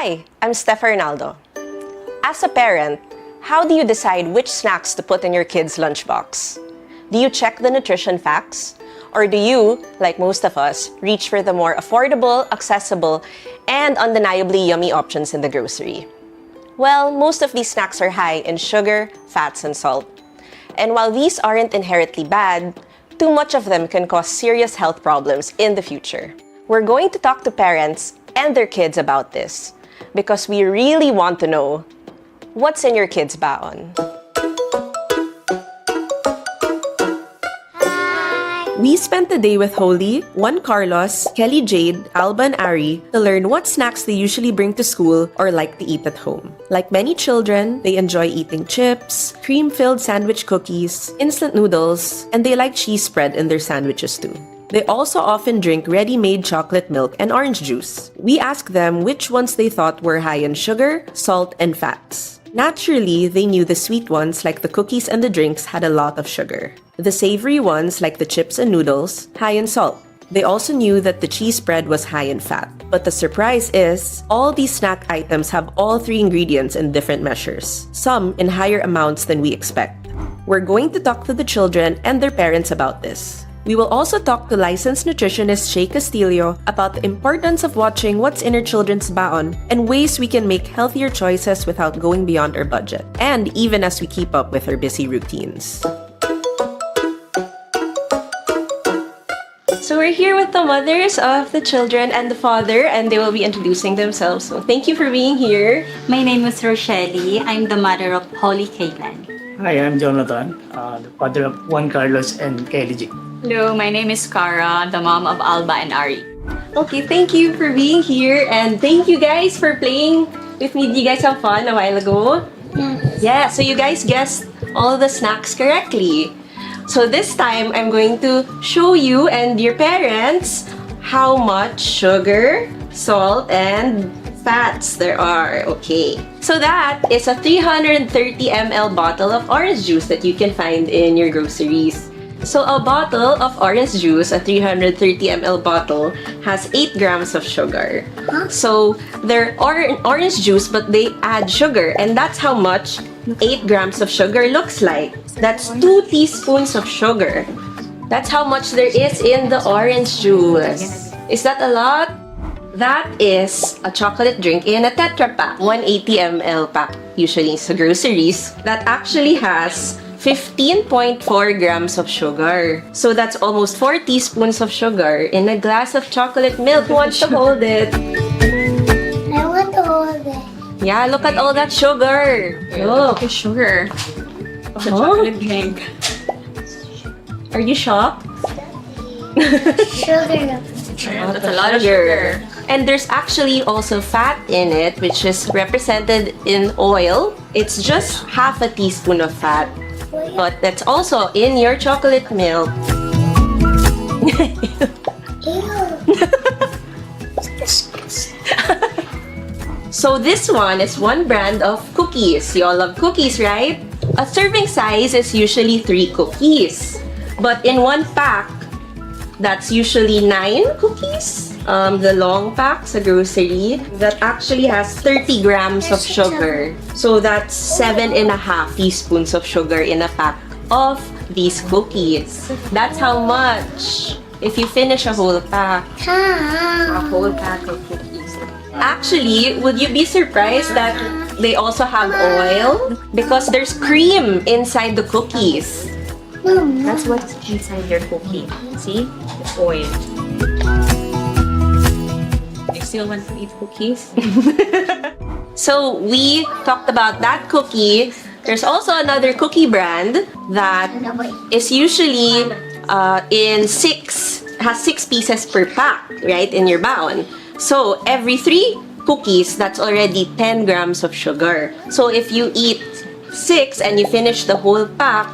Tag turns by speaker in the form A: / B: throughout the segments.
A: Hi, I'm Steph Arnaldo. As a parent, how do you decide which snacks to put in your kid's lunchbox? Do you check the nutrition facts? Or do you, like most of us, reach for the more affordable, accessible, and undeniably yummy options in the grocery? Well, most of these snacks are high in sugar, fats, and salt. And while these aren't inherently bad, too much of them can cause serious health problems in the future. We're going to talk to parents and their kids about this because we really want to know what's in your kid's baon. We spent the day with Holly, Juan Carlos, Kelly Jade, Alba, and Ari to learn what snacks they usually bring to school or like to eat at home. Like many children, they enjoy eating chips, cream-filled sandwich cookies, instant noodles, and they like cheese spread in their sandwiches too. They also often drink ready-made chocolate milk and orange juice. We asked them which ones they thought were high in sugar, salt, and fats. Naturally, they knew the sweet ones like the cookies and the drinks had a lot of sugar. The savory ones like the chips and noodles, high in salt. They also knew that the cheese spread was high in fat. But the surprise is, all these snack items have all three ingredients in different measures, some in higher amounts than we expect. We're going to talk to the children and their parents about this. We will also talk to licensed nutritionist Shay Castillo about the importance of watching what's in our children's baon and ways we can make healthier choices without going beyond our budget, and even as we keep up with our busy routines. So we're here with the mothers of the children and the father, and they will be introducing themselves. So thank you for being here.
B: My name is Rochelle. I'm the mother of Holly Kaylan.
C: Hi, I'm Jonathan, the father of Juan Carlos and Kelly J.
D: Hello, my name is Cara, the mom of Alba and Ari.
A: Okay, thank you for being here, and thank you guys for playing with me. Did you guys have fun a while ago? Yeah, so you guys guessed all the snacks correctly. So this time, I'm going to show you and your parents how much sugar, salt, and fats there are. Okay. So that is a 330 ml bottle of orange juice that you can find in your groceries. So a bottle of orange juice, a 330 ml bottle, has 8 grams of sugar. So they're orange juice, but they add sugar, and that's how much 8 grams of sugar looks like. That's 2 teaspoons of sugar. That's how much there is in the orange juice. Is that a lot? That is a chocolate drink in a Tetra Pak, 180 ml pack, usually sa groceries, that actually has 15.4 grams of sugar. So that's almost 4 teaspoons of sugar in a glass of chocolate milk. Who wants to hold it?
E: I want to hold it.
A: Yeah, look at all that sugar. Look.
D: Okay, sugar. It's a chocolate drink.
A: Are you shocked?
E: Sugar.
D: That's a lot of sugar.
A: And there's actually also fat in it, which is represented in oil. It's just half a teaspoon of fat. But that's also in your chocolate milk. So this one is one brand of cookies. You all love cookies, right? A serving size is usually 3 cookies. But in one pack, that's usually 9 cookies. The long pack sa grocery that actually has 30 grams of sugar. So that's 7.5 teaspoons of sugar in a pack of these cookies. That's how much if you finish a whole pack. A whole pack of cookies. Actually, would you be surprised that they also have oil? Because there's cream inside the cookies.
D: That's what's inside your cookie. See? The oil. I still want to eat cookies.
A: So we talked about that cookie. There's also another cookie brand that is usually has 6 pieces per pack, right, in your baon. So every 3 cookies, that's already 10 grams of sugar. So if you eat 6 and you finish the whole pack,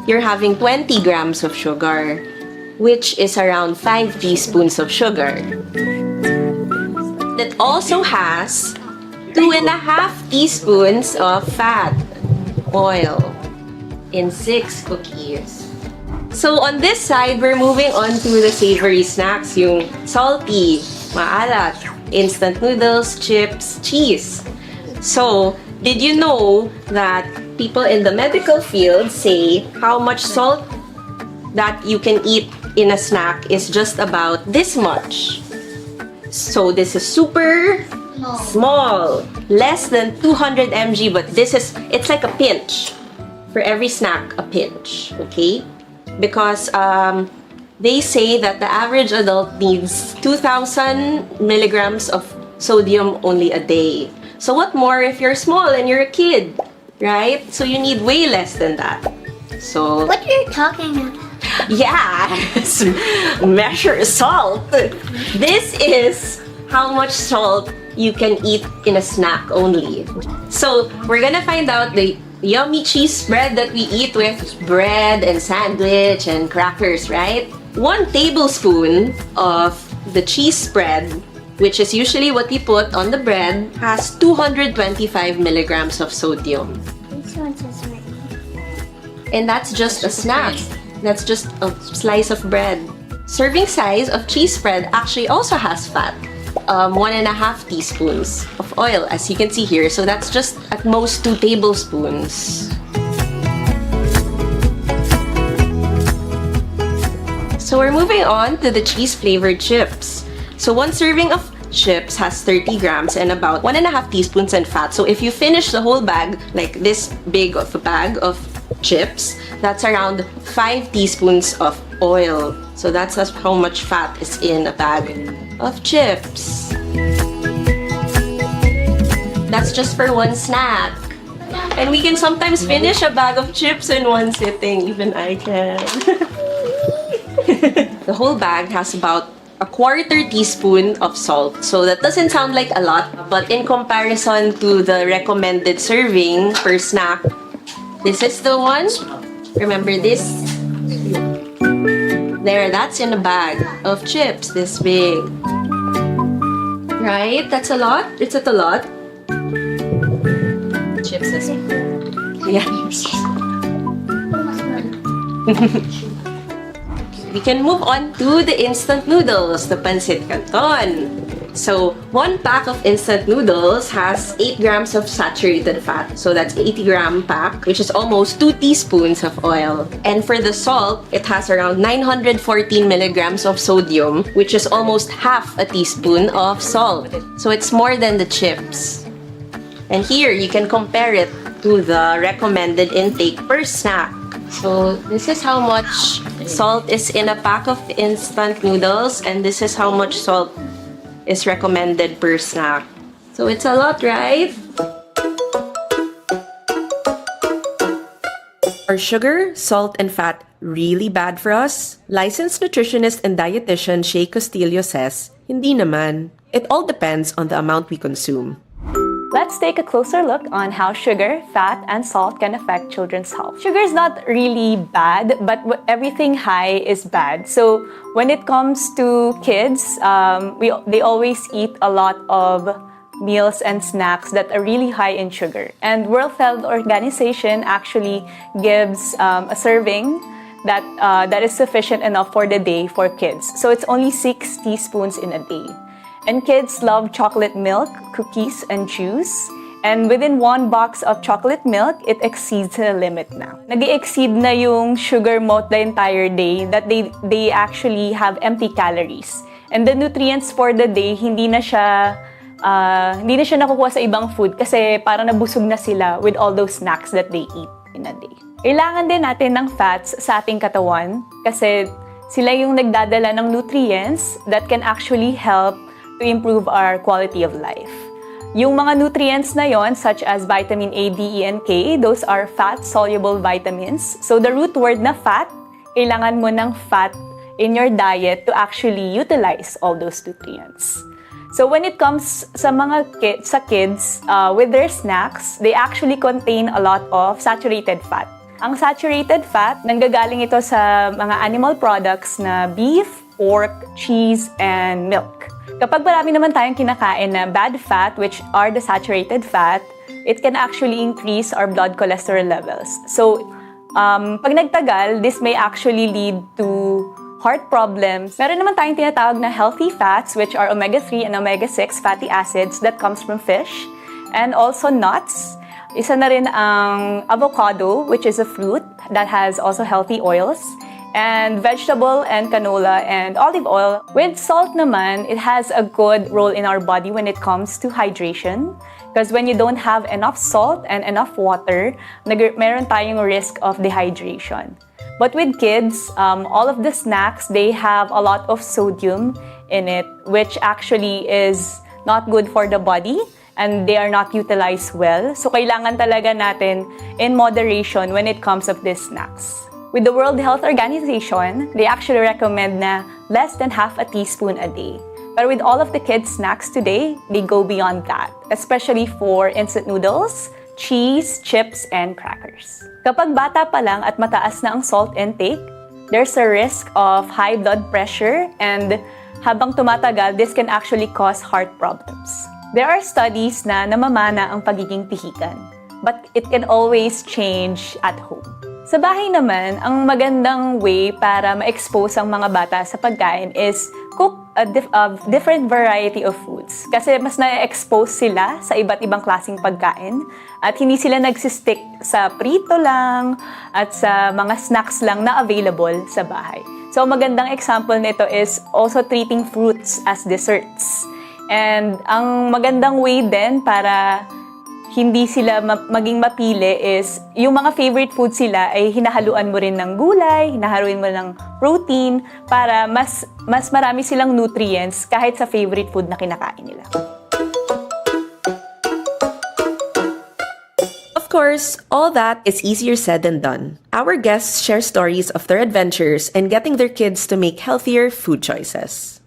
A: you're having 20 grams of sugar, which is around 5 teaspoons of sugar. It also has 2.5 teaspoons of fat, oil, in 6 cookies. So on this side, we're moving on to the savory snacks, yung salty, maalat, instant noodles, chips, cheese. So, did you know that people in the medical field say how much salt that you can eat in a snack is just about this much? So, this is super small, less than 200 mg, but it's like a pinch. For every snack, a pinch, okay? Because they say that the average adult needs 2,000 milligrams of sodium only a day. So what more if you're small and you're a kid, right? So you need way less than that. So
E: What you're talking about?
A: yes, measure salt. This is how much salt you can eat in a snack only. So we're gonna find out the yummy cheese spread that we eat with bread and sandwich and crackers, right? 1 tablespoon of the cheese spread, which is usually what we put on the bread, has 225 milligrams of sodium.
E: This one says right.
A: And that's just a snack. That's just a slice of bread. Serving size of cheese spread actually also has fat. 1.5 teaspoons of oil, as you can see here. So that's just at most 2 tablespoons. So we're moving on to the cheese-flavored chips. So 1 serving of chips has 30 grams and about 1.5 teaspoons in fat. So if you finish the whole bag, like this big of a bag of chips, that's around 5 teaspoons of oil. So that's how much fat is in a bag of chips. That's just for 1 snack. And we can sometimes finish a bag of chips in 1 sitting. Even I can. The whole bag has about a 1/4 teaspoon of salt. So that doesn't sound like a lot, but in comparison to the recommended serving per snack, this is the one. Remember this? There, that's in a bag of chips this big. Right? That's a lot? Is it a lot? Chips is... Yeah. We can move on to the instant noodles, the pancit canton. So, 1 pack of instant noodles has 8 grams of saturated fat. So that's 80-gram pack, which is almost 2 teaspoons of oil. And for the salt, it has around 914 milligrams of sodium, which is almost half a teaspoon of salt. So it's more than the chips. And here, you can compare it to the recommended intake per snack. So this is how much salt is in a pack of instant noodles, and this is how much salt is recommended per snack. So it's a lot, right? Are sugar, salt, and fat really bad for us? Licensed nutritionist and dietitian Shay Castillo says, hindi naman. It all depends on the amount we consume.
F: Let's take a closer look on how sugar, fat, and salt can affect children's health. Sugar is not really bad, but everything high is bad. So when it comes to kids, they always eat a lot of meals and snacks that are really high in sugar. And World Health Organization actually gives a serving that is sufficient enough for the day for kids. So it's only 6 teaspoons in a day. And kids love chocolate milk, cookies, and juice. And within 1 box of chocolate milk, it exceeds the limit na. Nag-exceed na yung sugar mo the entire day that they actually have empty calories. And the nutrients for the day, hindi na siya nakukuha sa ibang food kasi parang nabusog na sila with all those snacks that they eat in a day. Kailangan din natin ng fats sa ating katawan kasi sila yung nagdadala ng nutrients that can actually help to improve our quality of life. Yung mga nutrients na yon, such as vitamin A, D, E, and K, those are fat-soluble vitamins. So the root word na fat, kailangan mo ng fat in your diet to actually utilize all those nutrients. So when it comes sa kids, with their snacks, they actually contain a lot of saturated fat. Ang saturated fat, nanggagaling ito sa mga animal products na beef, pork, cheese, and milk. Kapag marami naman tayong kinakain na bad fat, which are the saturated fat, it can actually increase our blood cholesterol levels. So, pag nagtagal, this may actually lead to heart problems. Meron naman tayong tinatawag na healthy fats, which are omega-3 and omega-6 fatty acids that comes from fish. And also nuts. Isa na rin ang avocado, which is a fruit that has also healthy oils. And vegetable and canola and olive oil. With salt naman, it has a good role in our body when it comes to hydration. Because when you don't have enough salt and enough water, meron tayong risk of dehydration. But with kids, all of the snacks, they have a lot of sodium in it, which actually is not good for the body and they are not utilized well. So kailangan talaga natin in moderation when it comes of these snacks. With the World Health Organization, they actually recommend na less than half a teaspoon a day. But with all of the kids' snacks today, they go beyond that, especially for instant noodles, cheese, chips, and crackers. Kapag bata pa lang at mataas na ang salt intake, there's a risk of high blood pressure and habang tumatagal, this can actually cause heart problems. There are studies na namamana ang pagiging pihikan, but it can always change at home. Sa bahay naman, ang magandang way para ma-expose ang mga bata sa pagkain is cook a different variety of foods. Kasi mas na-expose sila sa iba't ibang klaseng pagkain at hindi sila nagsistick sa prito lang at sa mga snacks lang na available sa bahay. So magandang example nito is also treating fruits as desserts. And ang magandang way din para hindi sila maging mapili is yung mga favorite food sila ay hinahaluan mo rin ng gulay, hinahaluin mo ng protein para mas marami silang nutrients kahit sa favorite food na kinakain nila.
A: Of course, all that is easier said than done. Our guests share stories of their adventures and getting their kids to make healthier food choices.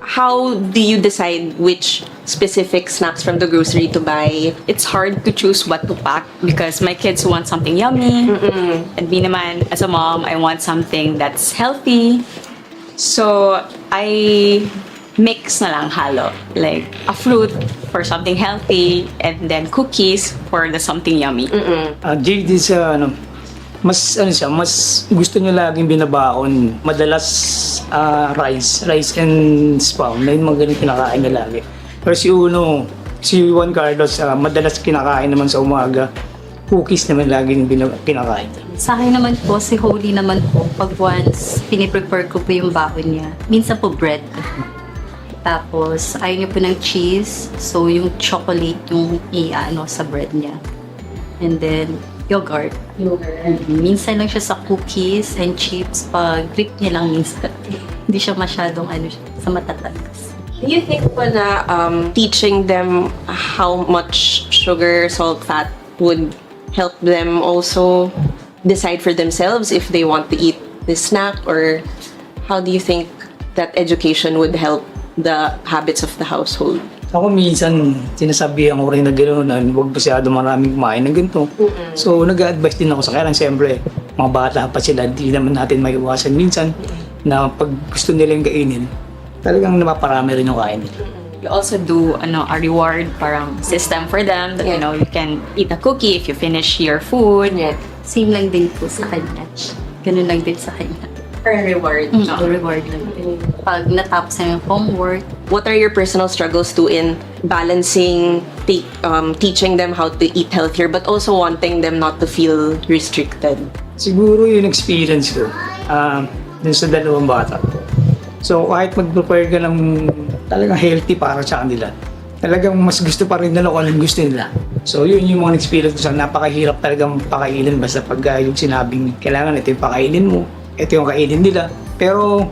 A: How do you decide which specific snacks from the grocery to buy?
B: It's hard to choose what to pack because my kids want something yummy. And me naman, as a mom, I want something that's healthy. So, I mix na lang halo. Like, a fruit for something healthy and then cookies for the something yummy.
C: JD sa mas gusto niya laging binabaon, madalas rice and spam na yung mga ganun kinakain niya lagi. Pero si Juan Carlos, madalas kinakain naman sa umaga, cookies naman laging kinakain.
B: Sa akin naman po, si Holy naman po, pag once piniprepare ko po yung baon niya, minsan po bread. Tapos, ayaw niya po ng cheese, so yung chocolate yung sa bread niya. And then, yogurt. Minsan lang siya sa cookies and chips pag grip niya lang minsan. Hindi siya masyadong sa matatagas.
A: Do you think po na teaching them how much sugar, salt, fat would help them also decide for themselves if they want to eat this snack? Or how do you think that education would help the habits of the household?
C: Ako minsan, sinasabihan ko rin na gano'n, huwag masyado maraming kumain ng ganito. So, nag-a-advise din ako sa kaya siyempre, mga bata pa sila, hindi naman natin maiwasan minsan na pag gusto nila yung kainin, talagang napaparami rin yung kain nila.
B: We also do a reward parang system for them that, you can eat a cookie if you finish your food. Same lang din po sa kanya. Ganun lang din sa kanya.
A: For a reward.
B: Reward lang din. Pag natapos na yung homework.
A: What are your personal struggles too in balancing teaching them how to eat healthier but also wanting them not to feel restricted?
C: Siguro yung experience ko dun sa dalawang bata. So kahit mag-prepare ka ng talagang healthy para sa kanila, talagang mas gusto pa rin nila kung anong gusto nila. So yun yung mga experience ko sa napakahirap talagang pakainin basta pag yung sinabing kailangan ito yung pakainin mo, ito yung kainin nila. Pero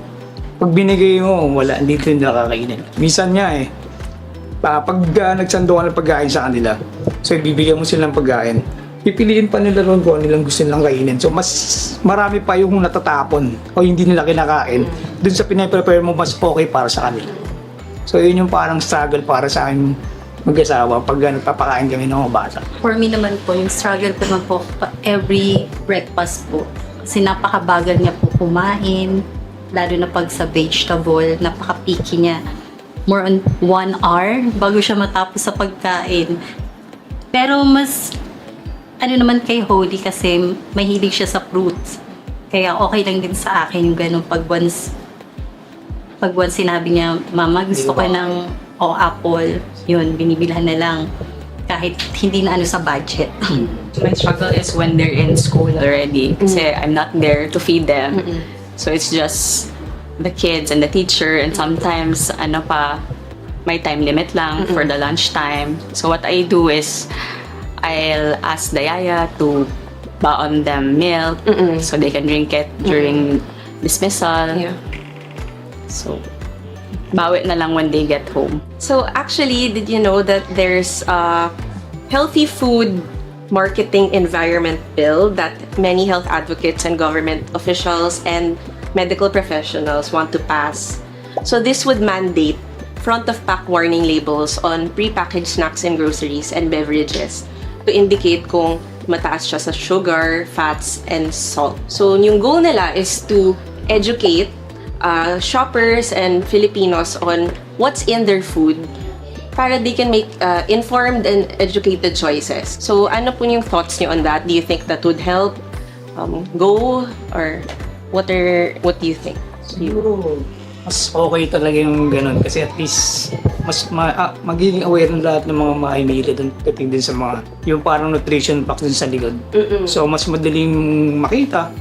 C: pag binigay mo, wala, hindi ko nila kakainin. Minsan nga pag nagsando ka ng pagkain sa kanila, so ibibigyan mo silang pagkain, pipiliin pa nila ron kung nilang gusto nilang kainin. So mas marami pa yung natatapon o hindi nila kinakain. Dun sa pinaprepare mo, mas okay para sa kanila. So yun yung parang struggle para sa akin mag-asawa pag nagpapakain kami ng mga bata.
B: For me naman po, yung struggle ko naman po every breakfast po. Kasi napakabagal niya po kumain, lalo na pag sa vegetable, napaka-picky niya. More on 1 hour bago siya matapos sa pagkain. Pero mas, naman kay Holy kasi mahilig siya sa fruits. Kaya okay lang din sa akin yung ganun pag once sinabi niya, Mama, gusto ko ng apple, yun, binibilhan na lang. Kahit hindi na sa budget.
D: My struggle is when they're in school already. Kasi I'm not there to feed them. So it's just the kids and the teacher, and sometimes may time limit lang for the lunchtime. So what I do is I'll ask the yaya to baon them milk so they can drink it during dismissal.
A: Yeah.
D: So bawi na lang when they get home.
A: So actually, did you know that there's a healthy food marketing environment bill that many health advocates and government officials and medical professionals want to pass? So this would mandate front-of-pack warning labels on prepackaged snacks and groceries and beverages to indicate kung mataas siya sa sugar, fats, and salt. So yung goal nila is to educate shoppers and Filipinos on what's in their food para they can make informed and educated choices. So ano po yung thoughts niyo on that? Do you think that would help go, or what do you think?
C: Siguro, mas okay talaga yung ganun kasi at least mas magiging aware ng lahat ng mga mahimili doon pagdating din sa mga yung parang nutrition facts dun sa likod. So mas madaling makita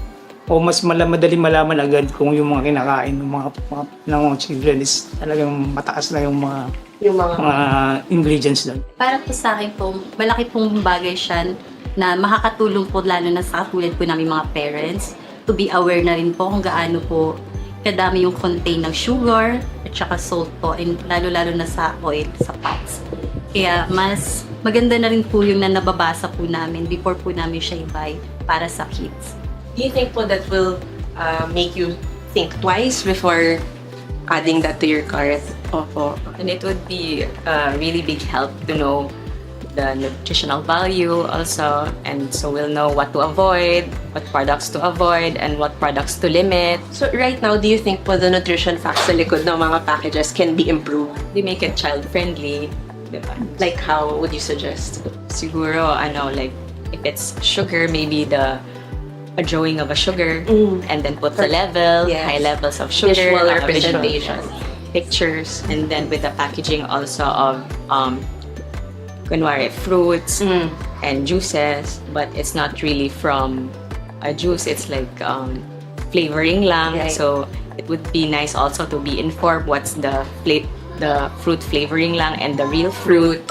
C: o mas madaling malaman agad kung yung mga kinakain ng mga children is talagang mataas na yung mga ingredients doon.
B: Para po sa akin po, malaki pong bagay siya na makakatulong po lalo na sa katulad po namin mga parents to be aware na rin po kung gaano po kadami yung contain ng sugar at saka salt po, and lalo-lalo na sa oil, sa fats. Kaya mas maganda na rin po yung na nababasa po namin before po namin siya i-buy para sa kids.
A: Do you think po that will make you think twice before adding that to your cart?
D: Opo. And it would be a really big help to know the nutritional value also, and so we'll know what to avoid, what products to avoid, and what products to limit.
A: So right now, do you think po the nutrition facts sa likod ng mga packages can be improved?
D: They make it child-friendly, diba?
A: Like how would you suggest?
D: Siguro, like, if it's sugar, maybe a drawing of a sugar, and then put the level,
A: Yes.
D: high levels of sugar,
A: Visual
D: like a
A: representation.
D: pictures, and then with the packaging also of kunwari, fruits and juices, but it's not really from a juice, it's like flavoring lang.
A: Right.
D: So it would be nice also to be informed what's the fruit flavoring lang and the real fruit.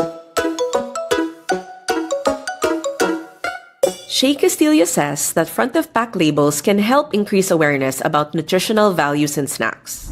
A: Shay Castillo says that front-of-pack labels can help increase awareness about nutritional values in snacks.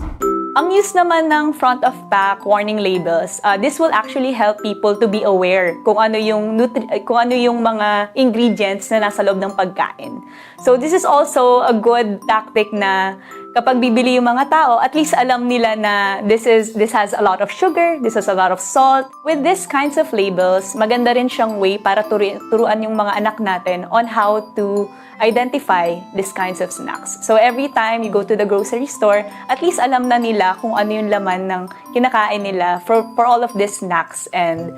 F: Ang use naman ng front-of-pack warning labels, this will actually help people to be aware kung ano yung mga ingredients na nasa loob ng pagkain. So this is also a good tactic na kapag bibili yung mga tao, at least alam nila na this has a lot of sugar, this has a lot of salt. With these kinds of labels, maganda rin siyang way para turuan yung mga anak natin on how to identify these kinds of snacks. So every time you go to the grocery store, at least alam na nila kung ano yung laman ng kinakain nila for all of these snacks, and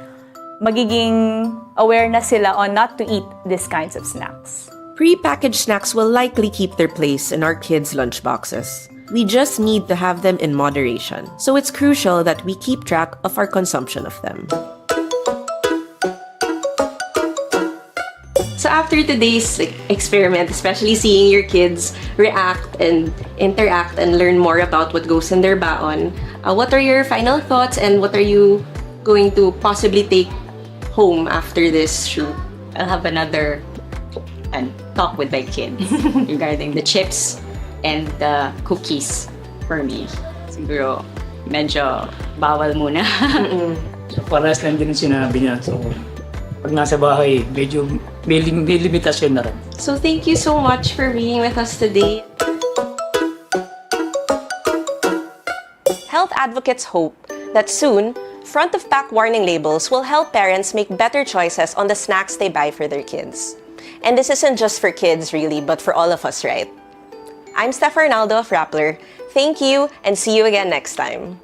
F: magiging aware na sila on not to eat these kinds of snacks.
A: Pre-packaged snacks will likely keep their place in our kids' lunchboxes. We just need to have them in moderation. So it's crucial that we keep track of our consumption of them. So after today's experiment, especially seeing your kids react and interact and learn more about what goes in their baon, what are your final thoughts, and what are you going to possibly take home after this shoot?
D: I'll have another talk with my kids regarding the chips and the cookies for me. Siguro, medyo bawal muna.
C: So parehas lang din yung sinabi niya. So pag nasa bahay, medyo may limitasyon na rin.
A: So thank you so much for being with us today. Health advocates hope that soon, front-of-pack warning labels will help parents make better choices on the snacks they buy for their kids. And this isn't just for kids, really, but for all of us, right? I'm Steph Arnaldo of Rappler. Thank you, and see you again next time.